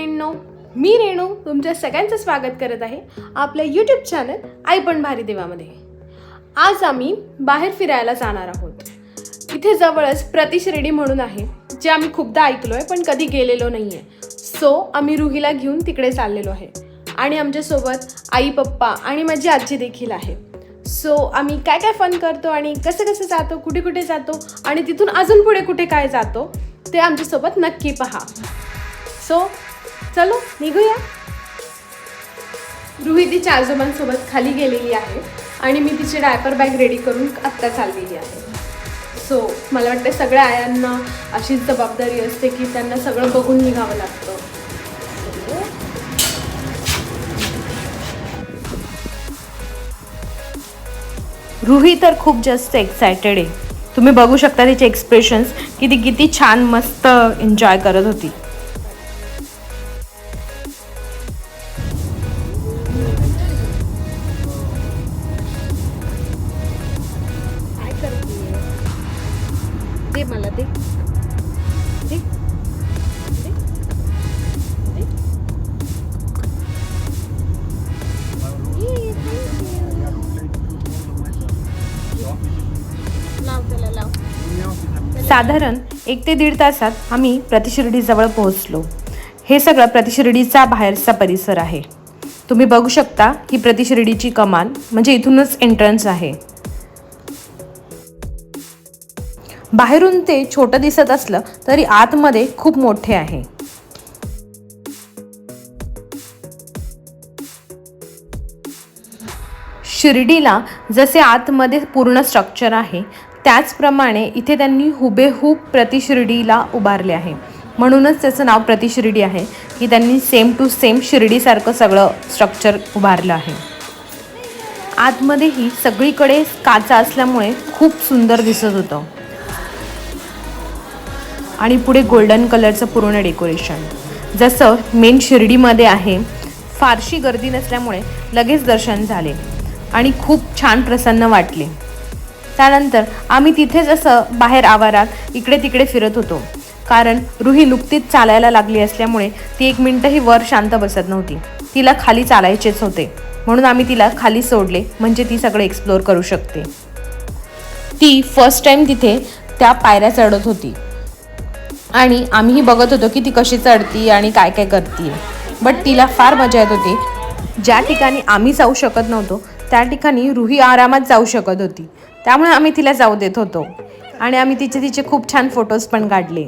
मैत्रिणींनो, मी रेणू तुमच्या सगळ्यांचं स्वागत करत आहे आपल्या यूट्यूब चॅनल आई पण भारी देवामध्ये। आज आम्ही बाहेर फिरायला जाणार आहोत। इथे जवळच प्रतिशिर्डी म्हणून आहे, जे आम्ही खूपदा ऐकलोय पण कधी गेलेलो नाहीये। सो आम्ही रुहीला घेऊन तिकडे चाललेलो आहे आणि आमच्यासोबत आई पप्पा आणि माझी आजी देखील आहे। सो आम्ही काय काय फन करतो आणि कसं कसं जातो, कुठे कुठे जातो आणि तिथून अजून पुढे कुठे काय जातो ते आमच्यासोबत नक्की पहा। सो चलो निघूया। रुही तिच्या आजोबांसोबत खाली गेलेली आहे आणि मी तिची डायपर बॅग रेडी करून आत्ता चाललेली आहे। सो मला वाटतं सगळ्या आयांना अशीच जबाबदारी असते की त्यांना सगळं बघून निघावं लागतं। रुही तर खूप जास्त एक्सायटेड आहे। तुम्ही बघू शकता तिचे एक्सप्रेशन्स की ती किती छान मस्त एन्जॉय करत होती। दे मला दे दे साधारण 1 ते 1.5 तासात आम्ही प्रतिशिर्डीजवळ पोहोचलो। हे सगळं प्रतिशिर्डीचा बाहेरचा परिसर आहे। तुम्ही बघू शकता ही प्रतिशिर्डीची कमान म्हणजे इथूनच एंट्रन्स आहे। बाहेरून ते छोटं दिसत असलं तरी आतमध्ये खूप मोठे आहे। शिर्डीला जसे आतमध्ये पूर्ण स्ट्रक्चर आहे त्याचप्रमाणे इथे त्यांनी हुबेहूब प्रतिशिर्डीला उभारले आहे, म्हणूनच त्याचं नाव प्रतिशिर्डी आहे की त्यांनी सेम टू सेम शिर्डीसारखं सगळं स्ट्रक्चर उभारलं आहे। आतमध्येही सगळीकडे काचा असल्यामुळे खूप सुंदर दिसत होतं आणि पुढे गोल्डन कलरचं पूर्ण डेकोरेशन जसं मेन शिर्डीमध्ये आहे। फारशी गर्दी नसल्यामुळे लगेच दर्शन झाले आणि खूप छान प्रसन्न वाटले। त्यानंतर आम्ही तिथेच असं बाहेर आवारात इकडे तिकडे फिरत होतो, कारण रुही नुकतीच चालायला लागली असल्यामुळे ती 1 मिनिटही वर शांत बसत नव्हती। तिला खाली चालायचेच होते, म्हणून आम्ही तिला खाली सोडले म्हणजे ती सगळं एक्सप्लोर करू शकते। ती फर्स्ट टाइम तिथे त्या पायऱ्या चढत होती आणि आम्हीही बघत होतो की ती कशी चढती आणि काय काय करते, बट तिला फार मजा येत होती। ज्या ठिकाणी आम्ही जाऊ शकत नव्हतो त्या ठिकाणी रुही आरामात जाऊ शकत होती, त्यामुळे आम्ही तिला जाऊ देत होतो आणि आम्ही तिचे खूप छान फोटोज पण काढले।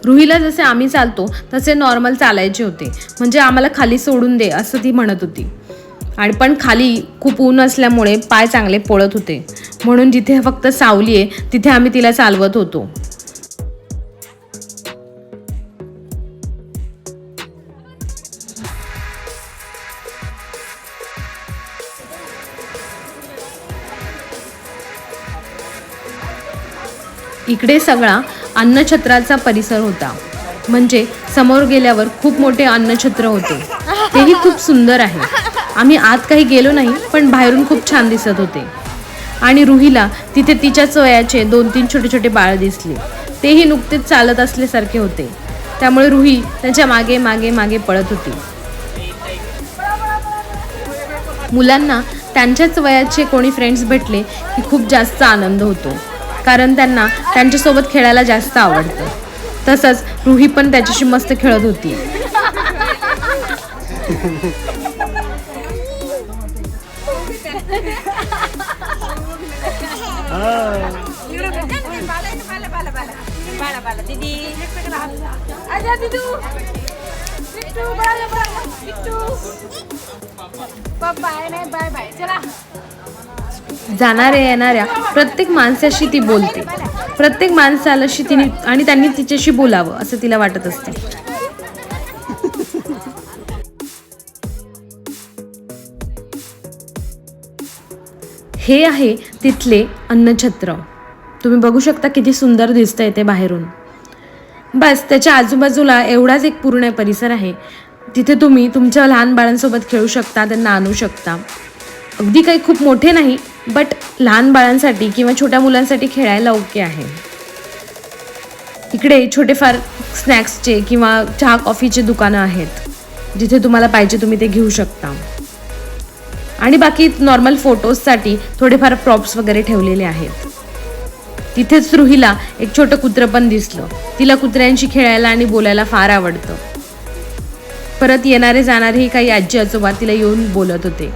रुहीला जसे आम्ही चालतो तसे नॉर्मल चालायचे होते, म्हणजे आम्हाला खाली सोडून दे असं ती म्हणत होती। आणि पण खाली खूप ऊन असल्यामुळे पाय चांगले पोळत होते, म्हणून जिथे फक्त सावली आहे तिथे आम्ही तिला चालवत होतो। इकडे सगळा अन्नछत्राचा परिसर होता, म्हणजे समोर गेल्यावर खूप मोठे अन्नछत्र होते, तेही खूप सुंदर आहे। आम्ही आत काही गेलो नाही पण बाहेरून खूप छान दिसत होते। आणि रुहीला तिथे तिच्याच वयाचे 2-3 छोटे छोटे बाळ दिसले, तेही नुकतेच चालत असल्यासारखे होते, त्यामुळे रुही त्यांच्या मागे मागे मागे पळत होती। मुलांना त्यांच्याच वयाचे कोणी फ्रेंड्स भेटले की खूप जास्त आनंद होतो, कारण त्यांना त्यांच्यासोबत खेळायला जास्त आवडतं। तसंच रुही पण त्याच्याशी मस्त खेळत होती। जाणाऱ्या येणाऱ्या प्रत्येक माणसाशी ती बोलते, प्रत्येक माणसालाशी तिने आणि त्यांनी तिच्याशी बोलावं असं तिला वाटत असते। हे आहे तिथले अन्नछत्र। तुम्ही बघू शकता किती सुंदर दिसतंय ते बाहेरून। बस त्याच्या आजूबाजूला एवढाच एक पूर्ण परिसर आहे, तिथे तुम्ही तुमच्या लहान बाळांसोबत खेळू शकता, त्यांना आणू शकता। अगदी काही खूप मोठे नाही, बट लहान बाळांसाठी किंवा छोट्या मुलांसाठी खेळायला ओके आहे. इकडे छोटेफार स्नॅक्सचे किंवा चहा कॉफीचे दुकानं आहेत, जिथे तुम्हाला पाहिजे तुम्ही ते घेऊ शकता. आणि बाकी नॉर्मल फोटोजसाठी थोडेफार प्रॉप्स वगैरे ठेवलेले आहेत. तिथेच रुहीला एक छोटं कुत्रं पण दिसलं. तिला कुत्र्यांशी खेळायला आणि बोलायला फार आवडतं. परत येणारे जाणारेही काही आजी आजोबा तिला येऊन बोलत होते.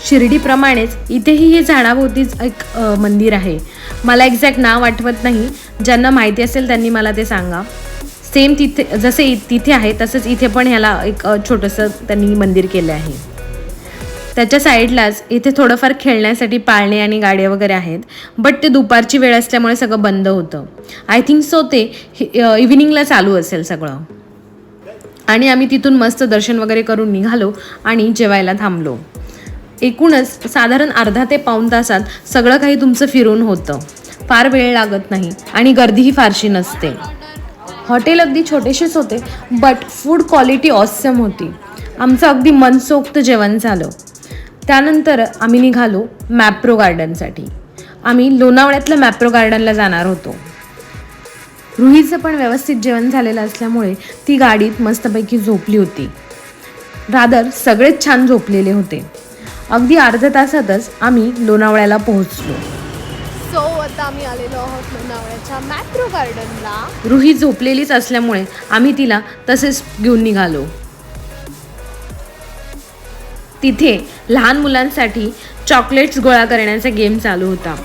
शिर्डीप्रमाणेच इथेही हे झाडाभोवतीच एक मंदिर आहे. मला एक्झॅक्ट नाव आठवत नाही. ज्यांना माहिती असेल त्यांनी मला ते सांगा. सेम तिथे जसे तिथे आहे तसंच इथे पण ह्याला एक छोटंसं त्यांनी मंदिर केलं आहे. त्याच्या साईडलाच इथे थोडंफार खेळण्यासाठी पाळणे आणि गाड्या वगैरे आहेत. बट ते दुपारची वेळ असल्यामुळे सगळं बंद होतं. आय थिंक सो ते इव्हिनिंगला चालू असेल सगळं. आणि आम्ही तिथून मस्त दर्शन वगैरे करून निघालो आणि जेवायला थांबलो. एकूणच साधारण अर्धा ते पाऊण तासात सगळं काही तुमचं फिरून होतं. फार वेळ लागत नाही आणि गर्दीही फारशी नसते. हॉटेल अगदी छोटेसेच होते, बट फूड क्वालिटी ऑसम होती. आमचं अगदी मनसोक्त जेवण झालं. त्यानंतर आम्ही निघालो मॅप्रो गार्डनसाठी. आम्ही लोणावळ्यातल्या मॅप्रो गार्डनला जाणार होतो. रुहीचं पण व्यवस्थित जेवण झालेलं असल्यामुळे ती गाडीत मस्तपैकी झोपली होती. रादर सगळेच छान झोपलेले होते. अगदी अर्ध्या तासातच आम्ही लोणावळ्याला पोहोचलो. सो आता आम्ही आलेलो आहोत लोणावळ्याच्या मॅप्रो गार्डनला. रुही झोपलेलीच असल्यामुळे आम्ही तिला तसेच घेऊन निघालो. तिथे लहान मुलांसाठी चॉकलेट्स गोळा करण्याचा गेम चालू होता.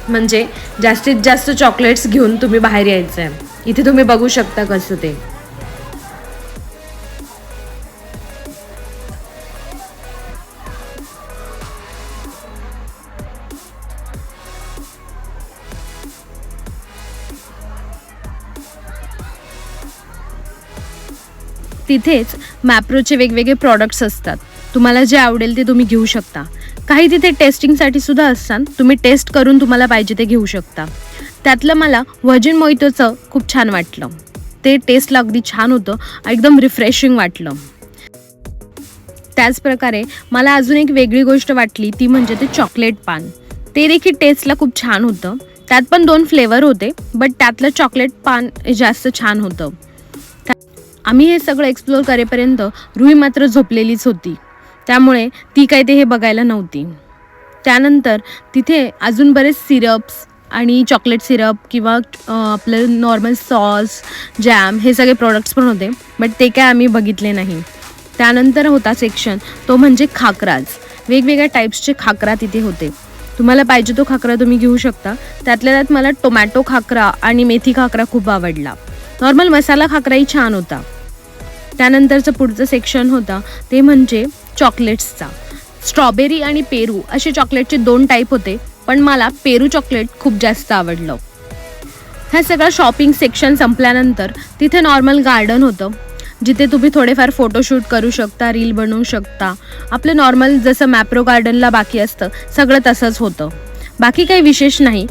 म्हणजे जास्तीत जास्त चॉकलेट्स घेऊन तुम्ही बाहेर यायचं आहे. इथे तुम्ही बघू शकता कसं ते. तिथेच मॅप्रोचे वेगवेगळे प्रॉडक्ट्स असतात. तुम्हाला जे आवडेल ते तुम्ही घेऊ शकता. काही तिथे टेस्टिंगसाठी सुद्धा असतात. तुम्ही टेस्ट करून तुम्हाला पाहिजे ते घेऊ शकता. त्यातलं मला व्हर्जिन मोहितोचं खूप छान वाटलं. ते टेस्टला अगदी छान होतं. एकदम रिफ्रेशिंग वाटलं. त्याचप्रकारे मला अजून एक वेगळी गोष्ट वाटली ती म्हणजे ते चॉकलेट पान. ते देखील टेस्टला खूप छान होतं. त्यात पण 2 फ्लेवर होते, बट त्यातलं चॉकलेट पान जास्त छान होतं. आम्ही हे सगळं एक्सप्लोअर करेपर्यंत रुही मात्र झोपलेलीच होती. त्यामुळे ती काही ते हे बघायला नव्हती. त्यानंतर तिथे अजून बरेच सिरप्स आणि चॉकलेट सिरप किंवा आपलं नॉर्मल सॉस, जॅम हे सगळे प्रोडक्ट्स पण होते, बट ते काय आम्ही बघितले नाही. त्यानंतर होता सेक्शन तो म्हणजे खाकराज. वेगवेगळ्या टाईप्सचे खाकरा तिथे होते. तुम्हाला पाहिजे तो खाकरा तुम्ही घेऊ शकता. त्यातल्या त्यात मला टोमॅटो खाकरा आणि मेथी खाकरा खूप आवडला. नॉर्मल मसाला खाकराही छान होता. त्यानंतरचं पुढचं सेक्शन होता ते म्हणजे चॉकलेट्सचा. स्ट्रॉबेरी आणि पेरू असे चॉकलेटचे 2 टाईप होते, पण मला पेरू चॉकलेट खूप जास्त आवडलं. ह्या सगळं शॉपिंग सेक्शन संपल्यानंतर तिथे नॉर्मल गार्डन होतं, जिथे तुम्ही थोडेफार फोटोशूट करू शकता, रील बनवू शकता. आपलं नॉर्मल जसं मॅप्रो गार्डनला बाकी असतं सगळं तसंच होतं. बाकी काही विशेष नाही.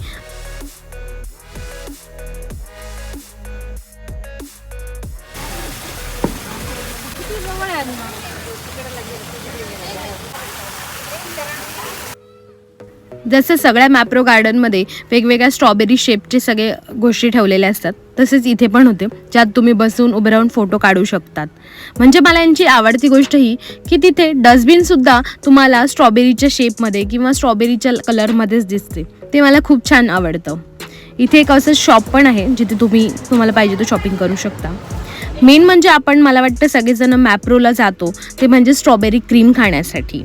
जसं सगळ्या मॅप्रो गार्डनमध्ये वेगवेगळ्या स्ट्रॉबेरी शेपचे सगळे गोष्टी ठेवलेल्या असतात, तसेच इथे पण होते, ज्यात तुम्ही बसून उभे राहून फोटो काढू शकतात. म्हणजे मला यांची आवडती गोष्ट ही की तिथे डस्टबिनसुद्धा तुम्हाला स्ट्रॉबेरीच्या शेपमध्ये किंवा स्ट्रॉबेरीच्या कलरमध्येच दिसते. ते मला खूप छान आवडतं. इथे एक असं शॉप पण आहे जिथे तुम्हाला पाहिजे तो शॉपिंग करू शकता. मेन म्हणजे मला वाटतं सगळेजण मॅप्रोला जातो ते म्हणजे स्ट्रॉबेरी क्रीम खाण्यासाठी.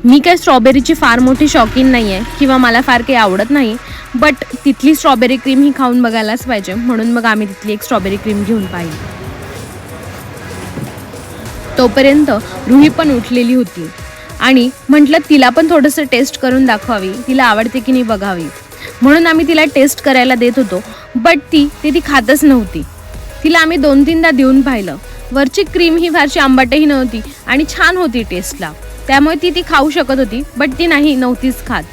मी काय स्ट्रॉबेरीची फार मोठी शौकीन नाही आहे किंवा मला फार काही आवडत नाही, बट तिथली स्ट्रॉबेरी क्रीम ही खाऊन बघायलाच पाहिजे, म्हणून मग आम्ही तिथली एक स्ट्रॉबेरी क्रीम घेऊन पाहिली. तोपर्यंत रुही पण उठलेली होती आणि म्हटलं तिला पण थोडंसं टेस्ट करून दाखवावी, तिला आवडते की नाही बघावी, म्हणून आम्ही तिला टेस्ट करायला देत होतो. बट ती खातच नव्हती. तिला आम्ही 2-3दा देऊन पाहिलं. वरची क्रीम ही फारशी आंबटही नव्हती आणि छान होती टेस्टला, त्यामुळे ती खाऊ शकत होती, बट ती नव्हतीच खात.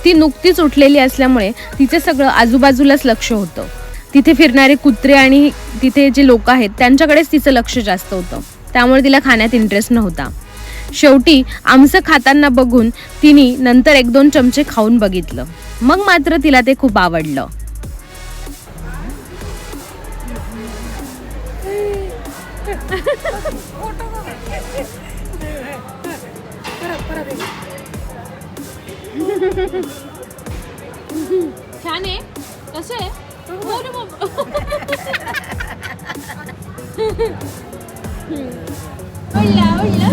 ती नुकतीच उठलेली असल्यामुळे तिचं सगळं आजूबाजूलाच लक्ष होतं. तिथे फिरणारे कुत्रे आणि तिथे जे लोक आहेत त्यांच्याकडेच तिचं लक्ष जास्त होतं, त्यामुळे तिला खाण्यात इंटरेस्ट नव्हता. शेवटी आमचं खाताना बघून तिने नंतर 1-2 चमचे खाऊन बघितलं. मग मात्र तिला ते खूप आवडलं. छान आहे. कसं आहे? हो रे बाबा. आवडलं.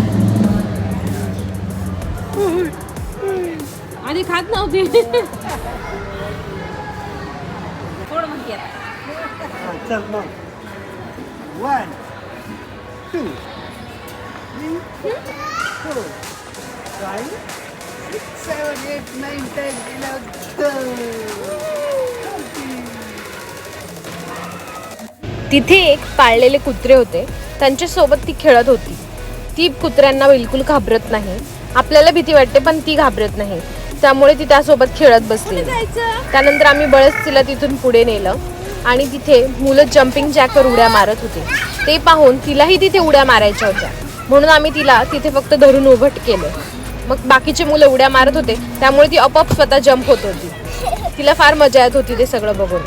आधी खात नव्हती. थोडं म्हणते चल मग 1 2 3 4 5 6 7 8 9 10 11 तिथे एक पाळलेले कुत्रे होते, त्यांच्यासोबत ती खेळत होती. ती कुत्र्यांना बिलकुल घाबरत नाही. आपल्याला भीती वाटते पण ती घाबरत नाही, त्यामुळे ती त्यासोबत खेळत बसली. त्यानंतर आम्ही बळच तिला तिथून पुढे नेलं आणि तिथे मुलं जम्पिंग जॅकवर उड्या मारत होते. ते पाहून तिलाही तिथे उड्या मारायच्या होत्या, म्हणून आम्ही तिला तिथे फक्त धरून उभं केलं. मग बाकीचे मुलं उड्या मारत होते, त्यामुळे ती आपोआप स्वतः जम्प होत होती. तिला फार मजा येत होती ते सगळं बघून.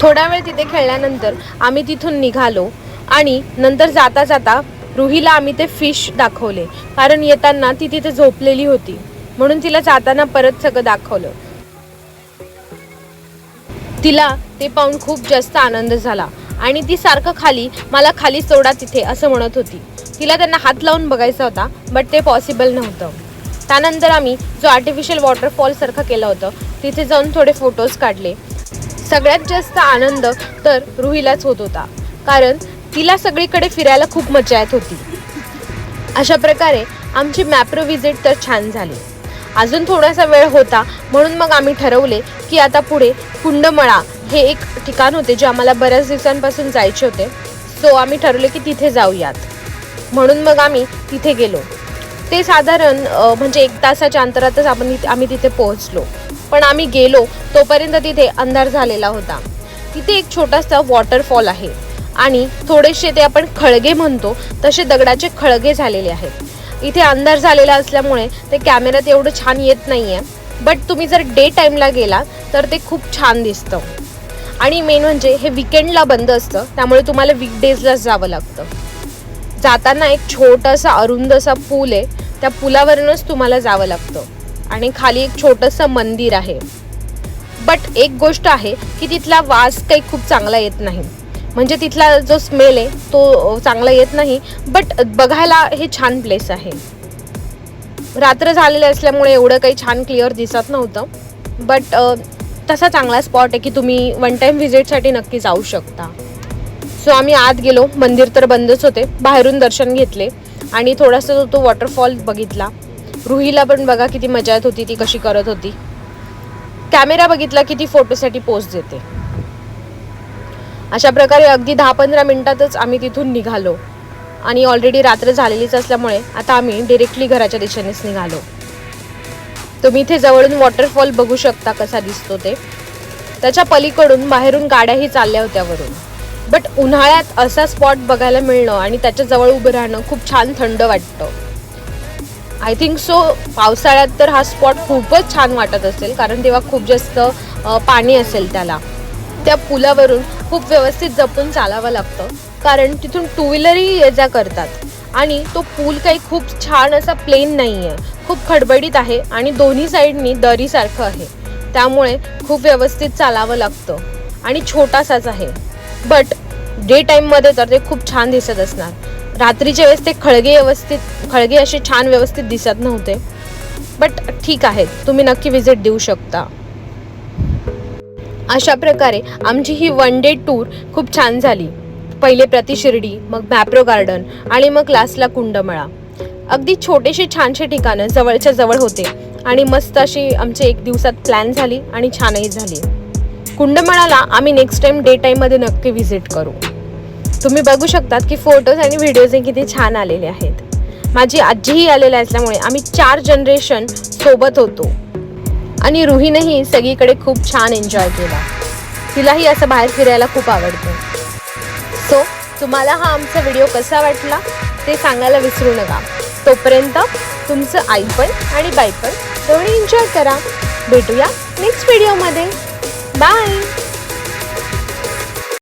थोडा वेळ तिथे खेळल्यानंतर आम्ही तिथून निघालो आणि नंतर जाता जाता रुहीला आम्ही ते फिश दाखवले, कारण येताना ती तिथे झोपलेली होती, म्हणून तिला जाताना परत सगळं दाखवलं. तिला ते पाहून खूप जास्त आनंद झाला आणि ती सारखं मला खाली सोडा तिथे असं म्हणत होती. तिला त्यांना हात लावून बघायचा होता, बट ते पॉसिबल नव्हतं. त्यानंतर आम्ही जो आर्टिफिशियल वॉटरफॉल सारखं केलं होतं तिथे जाऊन थोडे फोटोज काढले. सगळ्यात जास्त आनंद तर रुहीलाच होत होता, कारण तिला सगळीकडे फिरायला खूप मजा येत होती. अशा प्रकारे आमची मॅप्रो व्हिजिट तर छान झाली. अजून थोडासा वेळ होता, म्हणून मग आम्ही ठरवले की आता पुढे कुंडमळा हे एक ठिकाण होते जे आम्हाला बऱ्याच दिवसांपासून जायचे होते. सो आम्ही ठरवले की तिथे जाऊयात, म्हणून मग आम्ही तिथे गेलो. ते साधारण म्हणजे 1 तासाच्या अंतरातच आम्ही तिथे पोहोचलो. पण आम्ही गेलो तोपर्यंत तिथे अंधार झालेला होता. तिथे एक छोटासा वॉटरफॉल आहे आणि थोडेसे ते आपण खळगे म्हणतो तसे दगडाचे खळगे झालेले आहेत. इथे अंधार झालेला असल्यामुळे ते कॅमेऱ्यात एवढं छान येत नाही आहे, बट तुम्ही जर डे टाईमला गेला तर ते खूप छान दिसतं. आणि मेन म्हणजे हे विकेंडला बंद असतं, त्यामुळे तुम्हाला वीकडेजलाच जावं लागतं. जाताना एक छोटासा अरुंद असा पूल आहे, त्या पुलावरूनच तुम्हाला जावं लागतं आणि खाली एक छोटंसं मंदिर आहे. बट एक गोष्ट आहे की तिथला वास काही खूप चांगला येत नाही, म्हणजे तिथला जो स्मेल आहे तो चांगला येत नाही. बट बघायला हे छान प्लेस आहे. रात्र झालेले असल्यामुळे एवढं काही छान क्लिअर दिसत नव्हतं, बट तसा चांगला स्पॉट आहे की तुम्ही 1 टाईम व्हिजिटसाठी नक्की जाऊ शकता. सो आम्ही आत गेलो. मंदिर तर बंदच होते. बाहेरून दर्शन घेतले आणि थोडासा तो वॉटरफॉल बघितला. रुहीला पण बघा किती मजा येत होती, ती कशी करत होती. कॅमेरा बघितला की ती फोटोसाठी पोस्ट देते. अशा प्रकारे अगदी 10-15 मिनिटातच आम्ही तिथून निघालो आणि ऑलरेडी रात्र झालेलीच असल्यामुळे आता आम्ही डिरेक्टली घराच्या दिशेनेच निघालो. तुम्ही इथे जवळून वॉटरफॉल बघू शकता कसा दिसतो ते. त्याच्या पलीकडून बाहेरून गाड्याही चालल्या होत्या वरून. बट उन्हाळ्यात असा स्पॉट बघायला मिळणं आणि त्याच्या जवळ उभं राहणं खूप छान थंड वाटतं. आय थिंक सो पावसाळ्यात तर हा स्पॉट खूपच छान वाटत असेल, कारण तेव्हा खूप जास्त पाणी असेल त्याला. त्या पुलावरून खूप व्यवस्थित जपून चालावं लागतं, कारण तिथून 2 व्हीलरही ये जा करतात. आणि तो पूल काही खूप छान असा प्लेन नाही आहे, खूप खडबडीत आहे आणि दोन्ही साईडनी दरीसारखं आहे, त्यामुळे खूप व्यवस्थित चालावं लागतं आणि छोटासाच आहे. बट डे टाईममध्ये तर ते खूप छान दिसत असणार. रात्रीच्या वेळेस ते खळगे असे छान व्यवस्थित दिसत नव्हते. बट ठीक आहे, तुम्ही नक्की व्हिजिट देऊ शकता. अशा प्रकारे आमची ही 1 डे टूर खूप छान झाली. पहिले प्रतिशिर्डी, मग मॅप्रो गार्डन आणि मग लास्टला कुंडमळा. अगदी छोटेसे छानसे ठिकाणं जवळच्या जवळ होते आणि मस्त अशी आमची 1 दिवसात प्लॅन झाली आणि छानही झाली. कुंडमळाला आम्ही नेक्स्ट टाईम डे टाईममध्ये नक्की व्हिजिट करू. तुम्ही बघू शकतात की फोटोज आणि व्हिडिओज किती छान आलेले आहेत. माझी आजीही आलेली असल्यामुळे आम्ही 4 जनरेशन सोबत होतो आणि रुहीनेही सगळीकडे खूप छान एन्जॉय केला. तिलाही असं बाहेर फिरायला खूप आवडतं. सो तुम्हाला हा आमचा व्हिडिओ कसा वाटला ते सांगायला विसरू नका. तोपर्यंत तुमचं आई पण आणि बाई पण दोन्ही एन्जॉय करा. भेटूया नेक्स्ट व्हिडिओमध्ये. बाय.